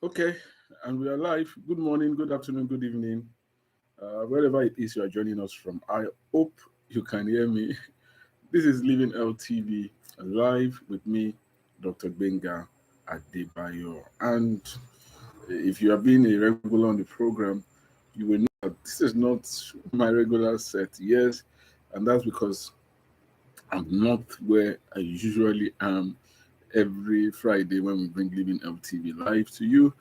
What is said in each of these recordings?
Okay, and we are live. Good morning, good afternoon, good evening, wherever it is you are joining us from. I hope you can hear me. This is Living LTV live with me, Dr. Gbenga Adebayo. And if you have been a regular on the program, you will know that this is not my regular set. Yes, and that's because I'm not where I usually am every Friday when we bring Living LTV live to you.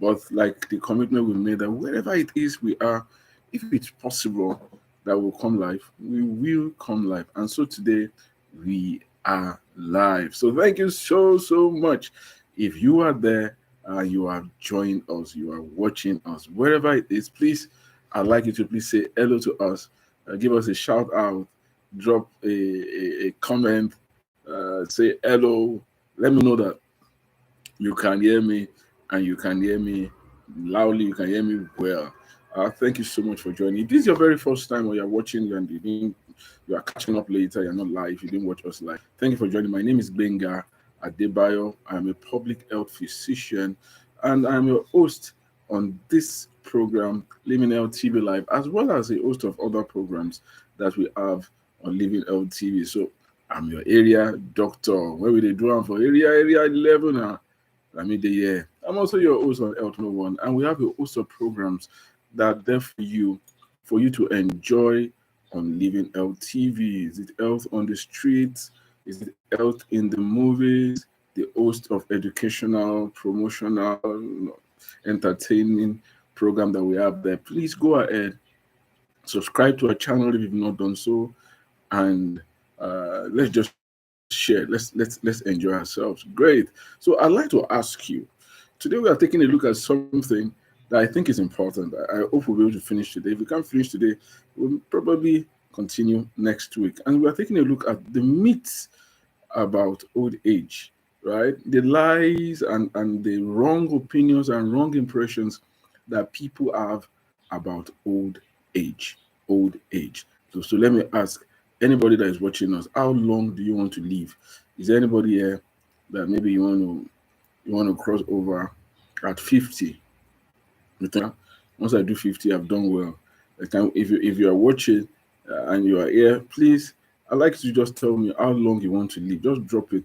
But like the commitment we made that wherever it is we are, if it's possible that we'll come live, we will come live. And so today we are live. So thank you so much. If you are there, you have joined us, you are watching us, wherever it is, please, I'd like you to please say hello to us, give us a shout out, drop a comment, say hello. Let me know that you can hear me and you can hear me loudly, you can hear me well. Thank you so much for joining. If this is your very first time or you're watching and you are catching up later, you're not live, you didn't watch us live. Thank you for joining. My name is Gbenga Adebayo. I'm a public health physician and I'm your host on this program, Living Health TV Live, as well as a host of other programs that we have on Living Health TV. So I'm your area doctor. Where will they do them for area 11 now? I mean, the year. I'm also your host on Health No One, and we have a host of programs that are there for you to enjoy on Living Health TV. Is it health on the streets? Is it health in the movies? The host of educational, promotional, entertaining program that we have there. Please go ahead, subscribe to our channel if you've not done so, and let's just share. Let's enjoy ourselves. Great. So I'd like to ask you. Today we are taking a look at something that I think is important. I hope we'll be able to finish today. If we can't finish today, we'll probably continue next week. And we are taking a look at the myths about old age, right? The lies and the wrong opinions and wrong impressions that people have about old age. Old age. So let me ask anybody that is watching us, how long do you want to live? Is there anybody here that maybe you want to cross over at 50? You think, once I do 50, I've done well. If you are watching and you are here, please, I'd like you to just tell me how long you want to live. Just drop it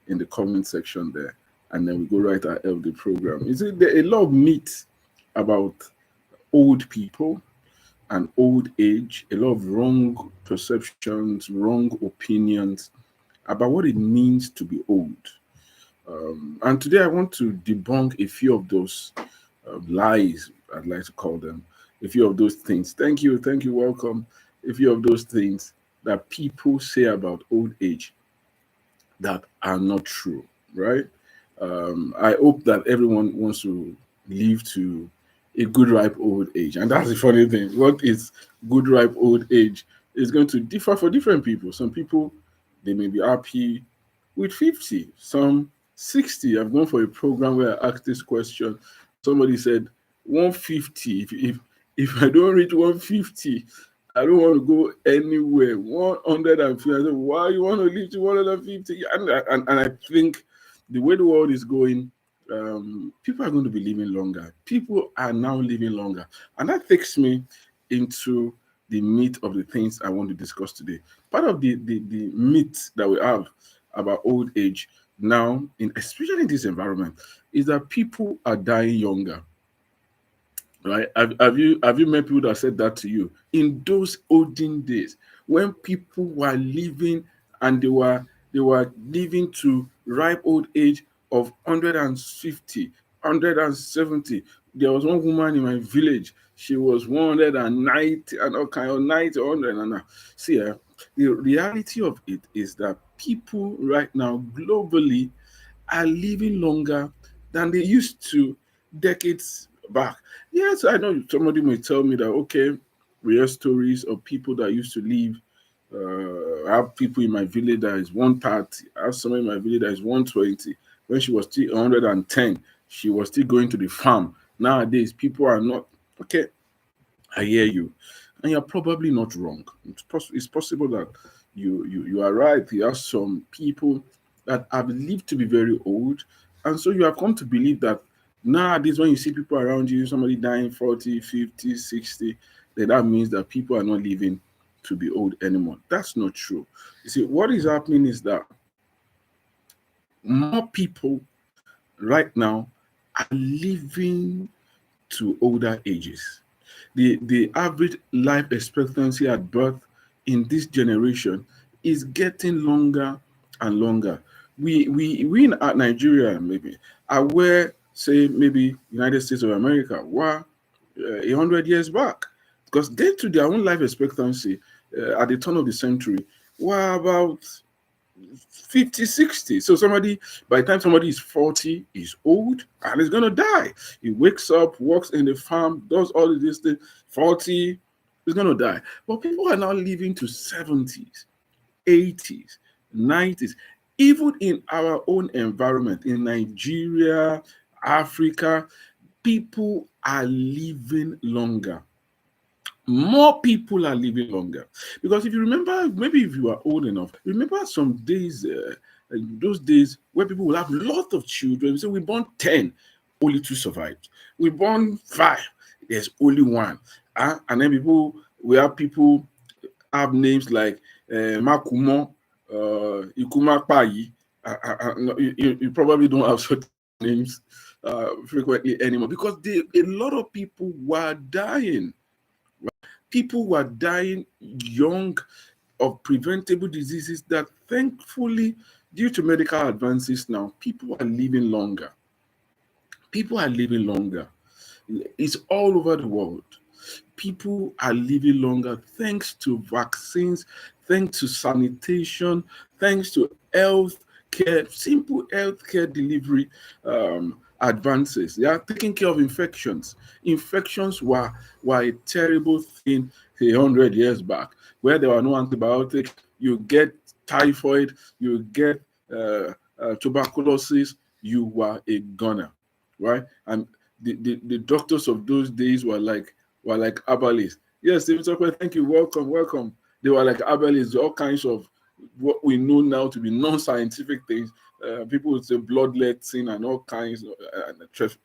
in the comment section there, and then we go right ahead of the program. Is it there a lot of myths about old people and old age? A lot of wrong perceptions, wrong opinions about what it means to be old. And today I want to debunk a few of those lies, I'd like to call them, a few of those things. Thank you, welcome. A few of those things that people say about old age that are not true, right? I hope that everyone wants to live to a good ripe old age. And that's the funny thing. What is good ripe old age is going to differ for different people. Some people, they may be happy with 50, some 60. I've gone for a program where I asked this question. Somebody said 150. If I don't reach 150, I don't want to go anywhere. 150. I said, why you want to live to 150? And I think the way the world is going, people are going to be living longer. People are now living longer. And that takes me into the meat of the things I want to discuss today. Part of the myth that we have about old age now, especially in this environment, is that people are dying younger. Right? Have you met people that said that to you in those olden days when people were living and they were living to ripe old age of 150, 170? There was one woman in my village. She was 190 and all kind of 90, 100. And see, the reality of it is that people right now globally are living longer than they used to decades back. Yes, I know somebody may tell me that, okay, we hear stories of people that used to live. I have people in my village that is 130. I have someone in my village that is 120. When she was still 110, she was still going to the farm. Nowadays, people are not. Okay, I hear you. And you're probably not wrong. It's possible that you are right. There are some people that have lived to be very old, and so you have come to believe that Nowadays, when you see people around you, somebody dying 40, 50, 60, then that means that people are not living to be old anymore. That's not true. You see, what is happening is that more people right now are living to older ages. The average life expectancy at birth in this generation is getting longer and longer. We in Nigeria maybe are where, say, maybe United States of America were 100 years back, because they to their own life expectancy at the turn of the century were about 50, 60. So somebody, by the time somebody is 40, is old and is going to die. He wakes up, works in the farm, does all of these things. 40, is going to die. But people are now living to 70s, 80s, 90s. Even in our own environment, in Nigeria, Africa, people are living longer. More people are living longer, because if you remember, maybe if you are old enough, remember some days, those days where people will have a lot of children. So we born 10, only 2 survived. We born 5, there's only 1. And then we have people have names like Makumo, Ikuma Payi. No, you probably don't have such names frequently anymore, because a lot of people were dying. People were dying young of preventable diseases that, thankfully, due to medical advances now, people are living longer. People are living longer. It's all over the world. People are living longer thanks to vaccines, thanks to sanitation, thanks to health care, simple health care delivery advances. They are taking care of infections. Infections were a terrible thing 100 years back, where there were no antibiotics. You get typhoid, you get tuberculosis, you were a goner, right? And the doctors of those days were like herbalists. Yes, Stephen Tucker, thank you. Welcome, welcome. They were like herbalists, all kinds of what we know now to be non-scientific things. People would say bloodletting and all kinds of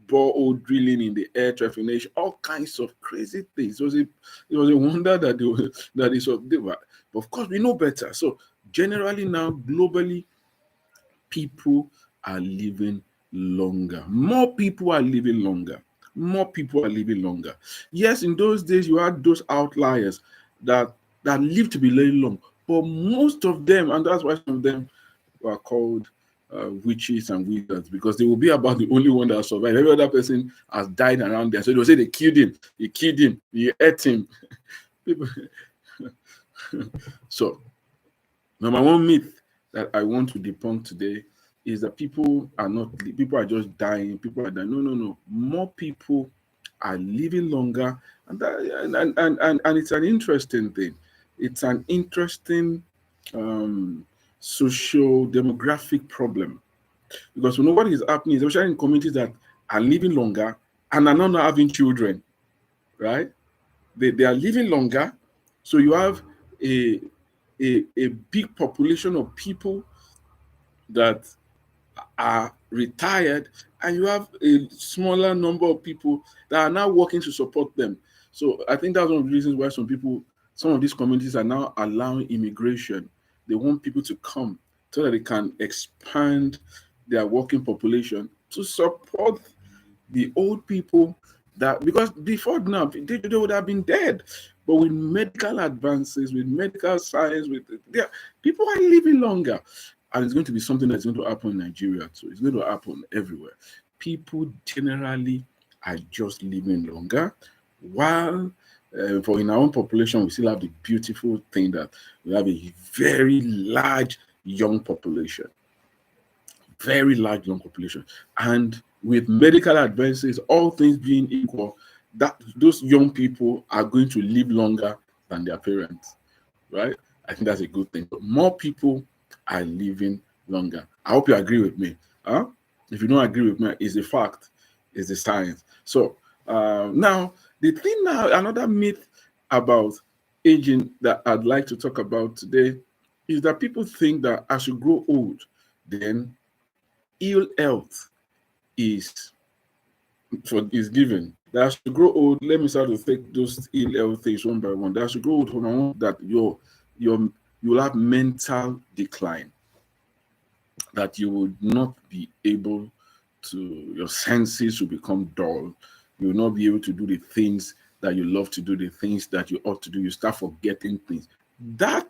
borehole drilling in the air, trephination, all kinds of crazy things. It was a wonder that they were. But of course, we know better. So generally now, globally, people are living longer. More people are living longer. More people are living longer. Yes, in those days you had those outliers that lived to be very long, but most of them, and that's why some of them were called witches and wizards, because they will be about the only one that survived. Every other person has died around there. So they will say they killed him, he ate him. People. So, number one myth that I want to debunk today is that people are just dying. People are dying. No, no, no. More people are living longer, and it's an interesting thing. It's an interesting social demographic problem, because we know what is happening, especially in communities that are living longer and are not having children, right? They are living longer, so you have a a big population of people that are retired, and you have a smaller number of people that are now working to support them. So I think that's one of the reasons why some of these communities are now allowing immigration. They want people to come so that they can expand their working population to support the old people, that because before now they would have been dead. But with medical advances, with medical science, people are living longer. And it's going to be something that's going to happen in Nigeria too. It's going to happen everywhere. People generally are just living longer, while for in our own population, we still have the beautiful thing that we have a very large young population. Very large young population. And with medical advances, all things being equal, that those young people are going to live longer than their parents, right? I think that's a good thing. But more people are living longer. I hope you agree with me. Huh? If you don't agree with me, it's a fact, it's a science. So now, the thing now, another myth about aging that I'd like to talk about today is that people think that as you grow old, then ill health is for is given. That as you grow old, let me start to take those ill health things one by one. That as you grow old, I want that your you'll have mental decline, that you will not be able to, your senses will become dull. You will not be able to do the things that you love to do, the things that you ought to do. You start forgetting things. That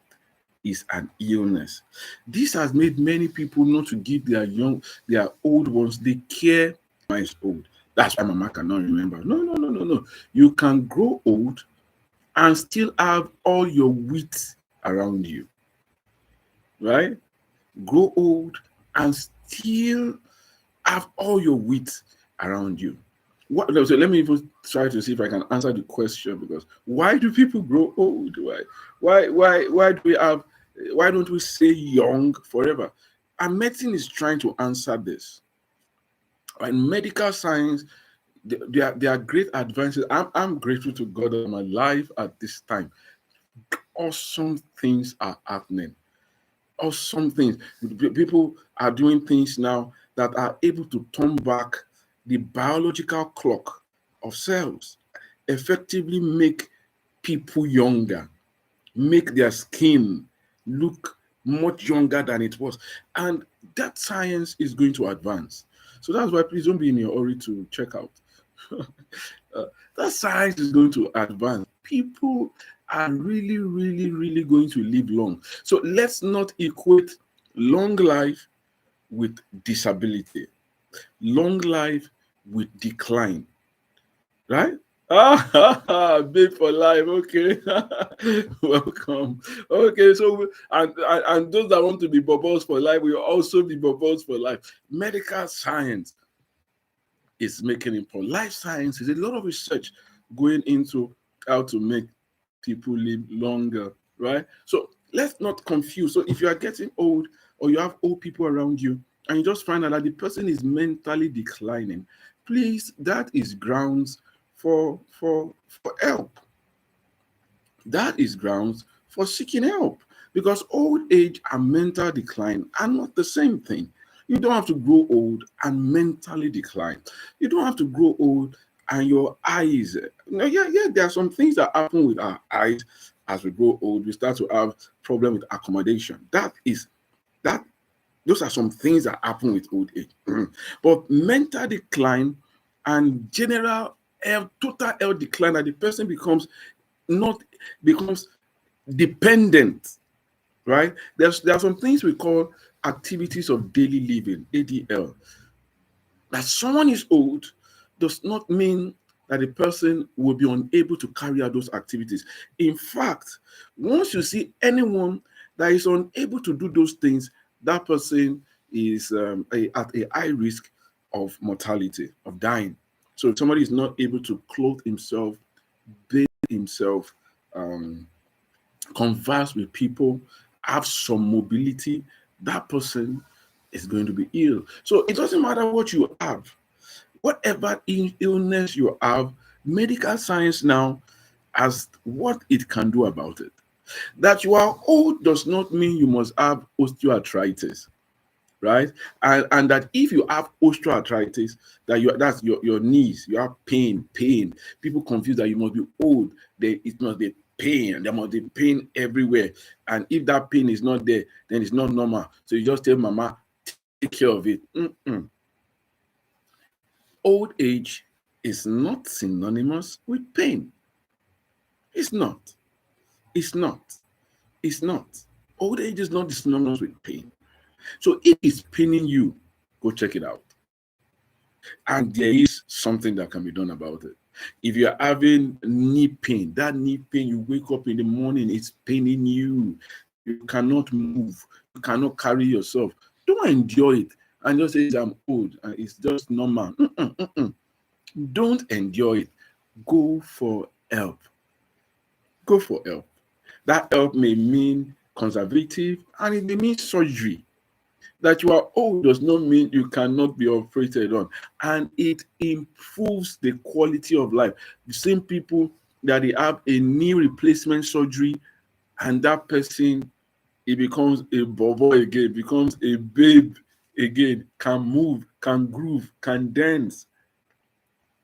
is an illness. This has made many people not to give their old ones the care. Mama is old. That's why Mama cannot remember. No, no, no, no, no. You can grow old and still have all your wit around you, right? Grow old and still have all your wit around you. What, so let me even try to see if I can answer the question, because why do people grow old? Why do we have, why don't we stay young forever? And medicine is trying to answer this. And medical science, there are great advances. I'm grateful to God that I'm alive at this time. Awesome things are happening. Awesome things. People are doing things now that are able to turn back the biological clock of cells, effectively make people younger, make their skin look much younger than it was. And that science is going to advance. So that's why please don't be in a hurry to check out. That science is going to advance. People are really, really, really going to live long. So let's not equate long life with disability, long life with decline, right? Big for life. Okay. Welcome. Okay, so and those that want to be bubbles for life will also be bubbles for life. Medical science is making it for life science. Is a lot of research going into how to make people live longer, right? So let's not confuse. So if you are getting old or you have old people around you and you just find out that the person is mentally declining, please, that is grounds for help. That is grounds for seeking help, because old age and mental decline are not the same thing. You don't have to grow old and mentally decline. You don't have to grow old and your eyes. There are some things that happen with our eyes as we grow old. We start to have problem with accommodation. That those are some things that happen with old age. But mental decline and general health, total health decline, that the person not becomes dependent, right? There are some things we call activities of daily living, ADL. That someone is old does not mean that the person will be unable to carry out those activities. In fact, once you see anyone that is unable to do those things, that person is at a high risk of mortality, of dying. So if somebody is not able to clothe himself, bathe himself, um, converse with people, have some mobility, that person is going to be ill. So it doesn't matter what you have, whatever illness you have, medical science now has what it can do about it. That you are old does not mean you must have osteoarthritis, right? And that if you have osteoarthritis, that's your knees, you have pain. People confuse that you must be old. It must be pain. There must be pain everywhere. And if that pain is not there, then it's not normal. So you just tell Mama, take care of it. Old age is not synonymous with pain. It's not. It's not. It's not. Old age is not synonymous with pain. So if it's paining you, go check it out. And there is something that can be done about it. If you're having knee pain, that knee pain, you wake up in the morning, it's paining you. You cannot move. You cannot carry yourself. Don't endure it and just say, I'm old and it's just normal. Don't endure it. Go for help. Go for help. That help may mean conservative and it may mean surgery. That you are old does not mean you cannot be operated on, and it improves the quality of life. The same people that they have a knee replacement surgery, and that person, it becomes a boy again, becomes a babe again, can move, can groove, can dance.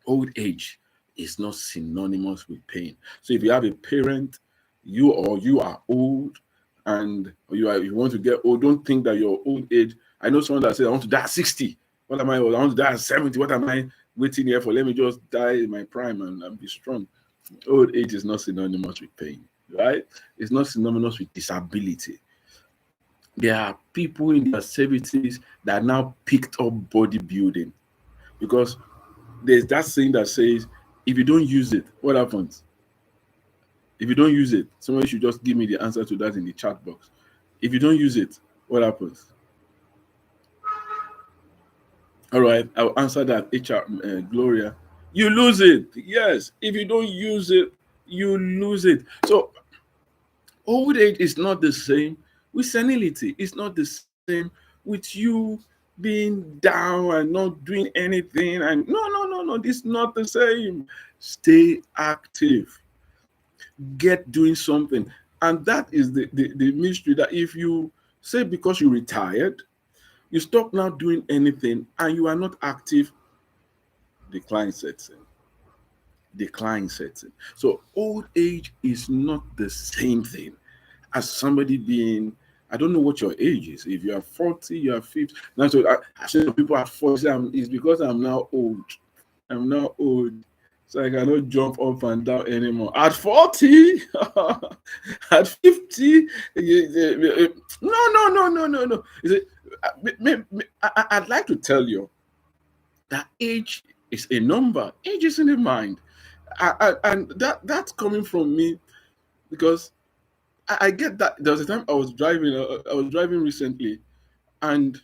Old age is not synonymous with pain. So if you have a parent, you are old, and you want to get old, don't think that your old age. I know someone that said, I want to die at 60. What am I? I want to die at 70. What am I waiting here for? Let me just die in my prime and be strong. Old age is not synonymous with pain, right? It's not synonymous with disability. There are people in their 70s that now picked up bodybuilding because there's that saying that says, if you don't use it, what happens? If you don't use it, someone should just give me the answer to that in the chat box. If you don't use it, what happens? All right, I'll answer that. HR Gloria, you lose it. Yes, if you don't use it, you lose it. So old age is not the same with senility. It's not the same with you being down and not doing anything. And no. This is not the same. Stay active. Get doing something. And that is the mystery, that if you say because you retired, you stop now doing anything and you are not active, decline sets in. Decline sets in. So old age is not the same thing as somebody being, I don't know what your age is. If you are 40, you are 50. Now, so I see people at 40, it's because I'm now old. I'm now old. So I cannot jump up and down anymore. At 40, at 50, no. I'd like to tell you that age is a number. Age is in the mind. And that's coming from me because I get that. There was a time I was driving recently, and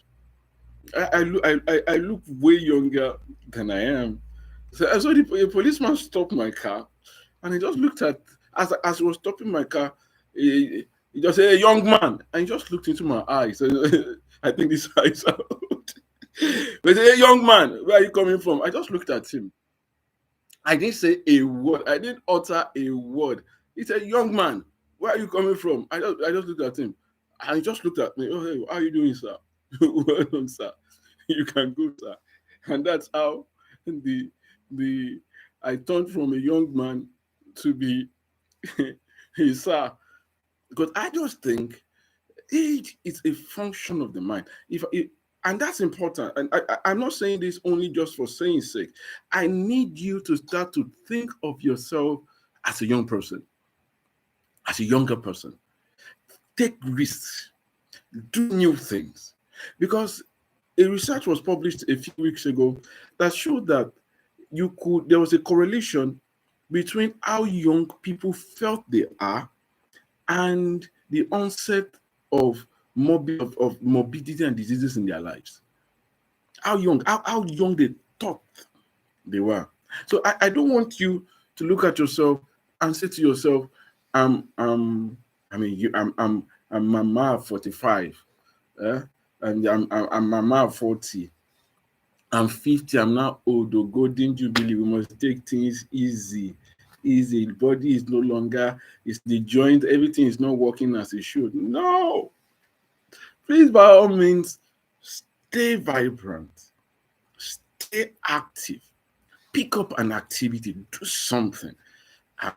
I look way younger than I am. So I saw the policeman stop my car, and he just looked at, as he was stopping my car, he just said, "Hey, young man," and he just looked into my eyes. I think these eyes are old. But he said, "Hey, young man, where are you coming from?" I just looked at him. I didn't say a word. I didn't utter a word. He said, "Young man, where are you coming from?" I just looked at him, and he just looked at me. "Oh, hey, how are you doing, sir?" "Well done, sir. You can go, sir." And that's how the I turned from a young man to be a sir, because I just think age is a function of the mind. And that's important. And I'm not saying this only just for saying sake. I need you to start to think of yourself as a young person, as a younger person. Take risks, do new things. Because a research was published a few weeks ago that showed that there was a correlation between how young people felt they are and the onset of morbidity and diseases in their lives. How young they thought they were. So I don't want you to look at yourself and say to yourself, I'm mama 45, and I'm mama 40. I'm 50, I'm now old, or golden jubilee. We must take things easy. Easy. The body is no longer, it's the joint, everything is not working as it should. No. Please, by all means, stay vibrant, stay active, pick up an activity, do something,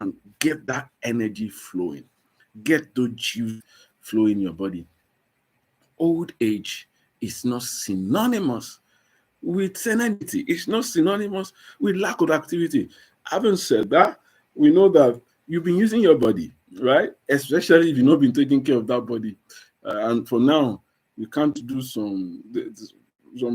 and get that energy flowing. Get the juice flowing in your body. Old age is not synonymous with senility. It's not synonymous with lack of activity. Having said that, we know that you've been using your body, right? Especially if you've not been taking care of that body. And for now, you can't do some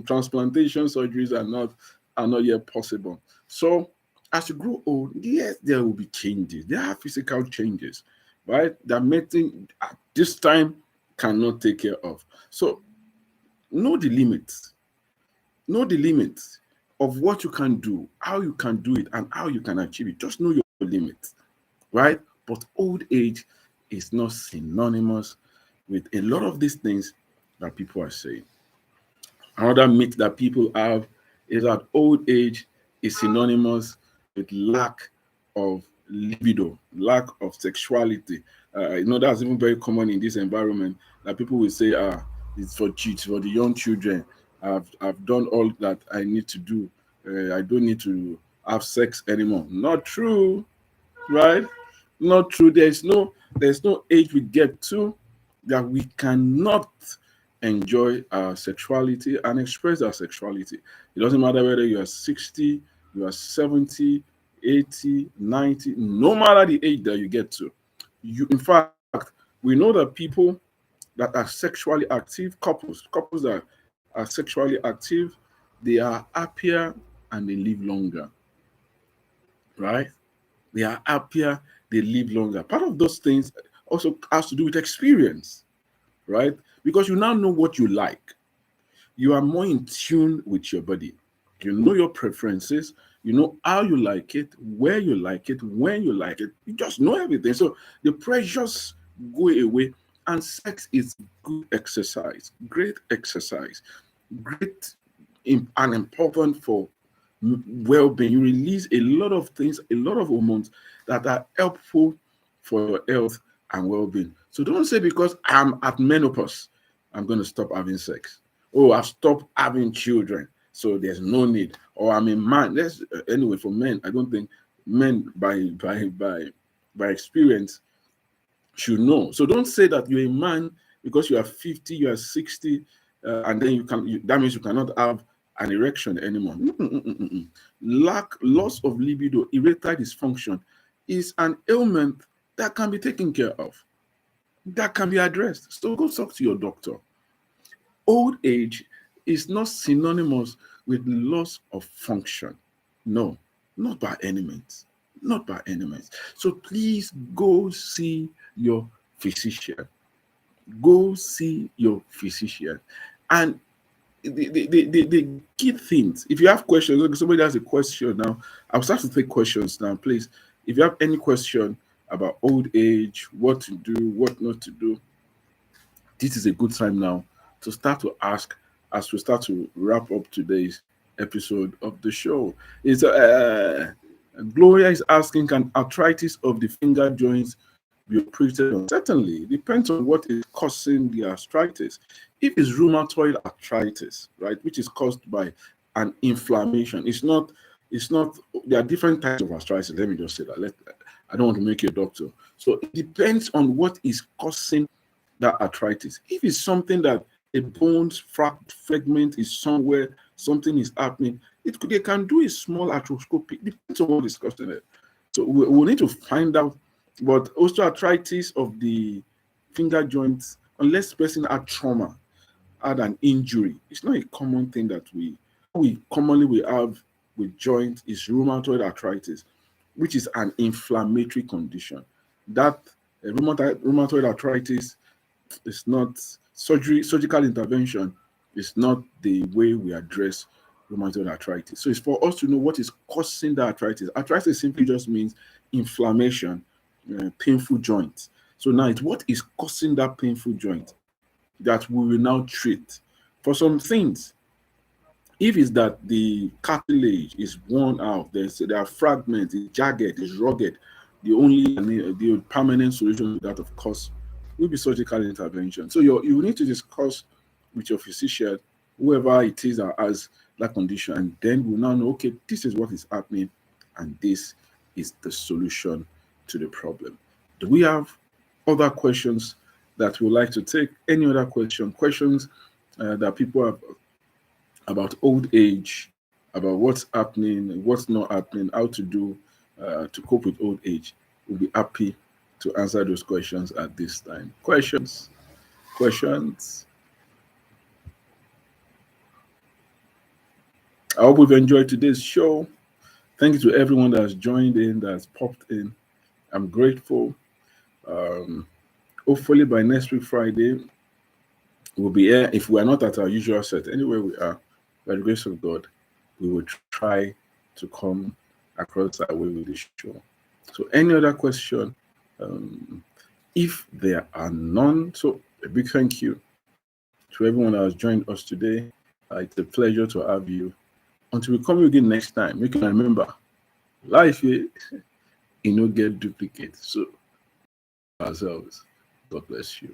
transplantation surgeries are not yet possible. So as you grow old, yes, there will be changes. There are physical changes, right? That medicine at this time cannot take care of. So know the limits. Know the limits of what you can do, how you can do it, and how you can achieve it. Just know your limits, right? But old age is not synonymous with a lot of these things that people are saying. Another myth that people have is that old age is synonymous with lack of libido, lack of sexuality. That's even very common in this environment, that people will say, it's for kids, for the young children. I've done all that I need to do. I don't need to have sex anymore. Not true, right? Not true. There's no age we get to that we cannot enjoy our sexuality and express our sexuality. It doesn't matter whether you are 60, you are 70, 80, 90, no matter the age that you get to. In fact, we know that people that are sexually active, couples that are sexually active, they are happier and they live longer, right? They are happier, they live longer. Part of those things also has to do with experience, right? Because you now know what you like. You are more in tune with your body. You know your preferences. You know how you like it, where you like it, when you like it. You just know everything. So the pressures go away, and sex is good exercise, great exercise, great and important for well-being. You release a lot of things, a lot of hormones that are helpful for your health and well-being. So don't say because I'm at menopause, I'm going to stop having sex. Oh, I've stopped having children, so there's no need. Or I'm a man. Anyway, for men, I don't think men by experience should know. So don't say that you're a man because you are 50, you are 60, and then that means you cannot have an erection anymore. Loss of libido, erectile dysfunction is an ailment that can be taken care of, that can be addressed. So go talk to your doctor. Old age is not synonymous with loss of function. No, not by any means. Not by any means. So please go see your physician. Go see your physician. And the key things, if you have questions, okay, somebody has a question now. I'll start to take questions now, please. If you have any question about old age, what to do, what not to do, this is a good time now to start to ask as we start to wrap up today's episode of the show. Is Gloria is asking, can arthritis of the finger joints be operated on? Certainly, it depends on what is causing the arthritis. If it's rheumatoid arthritis, right, which is caused by an inflammation, it's not there are different types of arthritis. Let me just say that. I don't want to make you a doctor. So it depends on what is causing that arthritis. If it's something that a bones fragment is somewhere, something is happening, they can do a small arthroscopy. Depends on what is causing it. So we'll need to find out. But osteoarthritis of the finger joints, unless the person had trauma, had an injury, it's not a common thing that we commonly have with joint is rheumatoid arthritis, which is an inflammatory condition. That rheumatoid arthritis is not surgical intervention is not the way we address rheumatoid arthritis. So it's for us to know what is causing the arthritis. Arthritis simply just means inflammation, painful joints. So now it's what is causing that painful joint that we will now treat. For some things, if it's that the cartilage is worn out, there are fragments, it's jagged, it's rugged, the permanent solution to that, of course, will be surgical intervention. So you need to discuss with your physician, whoever it is that has that condition, and then we'll now know, okay, this is what is happening, and this is the solution to the problem. Do we have other questions that we'd like to take? Any other questions that people have about old age, about what's happening, what's not happening, how to do to cope with old age? We'll be happy to answer those questions at this time. Questions? I hope we've enjoyed today's show. Thank you to everyone that has joined in, that has popped in. I'm grateful. Hopefully by next week, Friday, we'll be here. If we are not at our usual set, anywhere we are, by the grace of God, we will try to come across that way with the show. So any other question? If there are none, so a big thank you to everyone that has joined us today. It's a pleasure to have you. Until we come again next time, we can remember, life you no get duplicate. So ourselves. God bless you.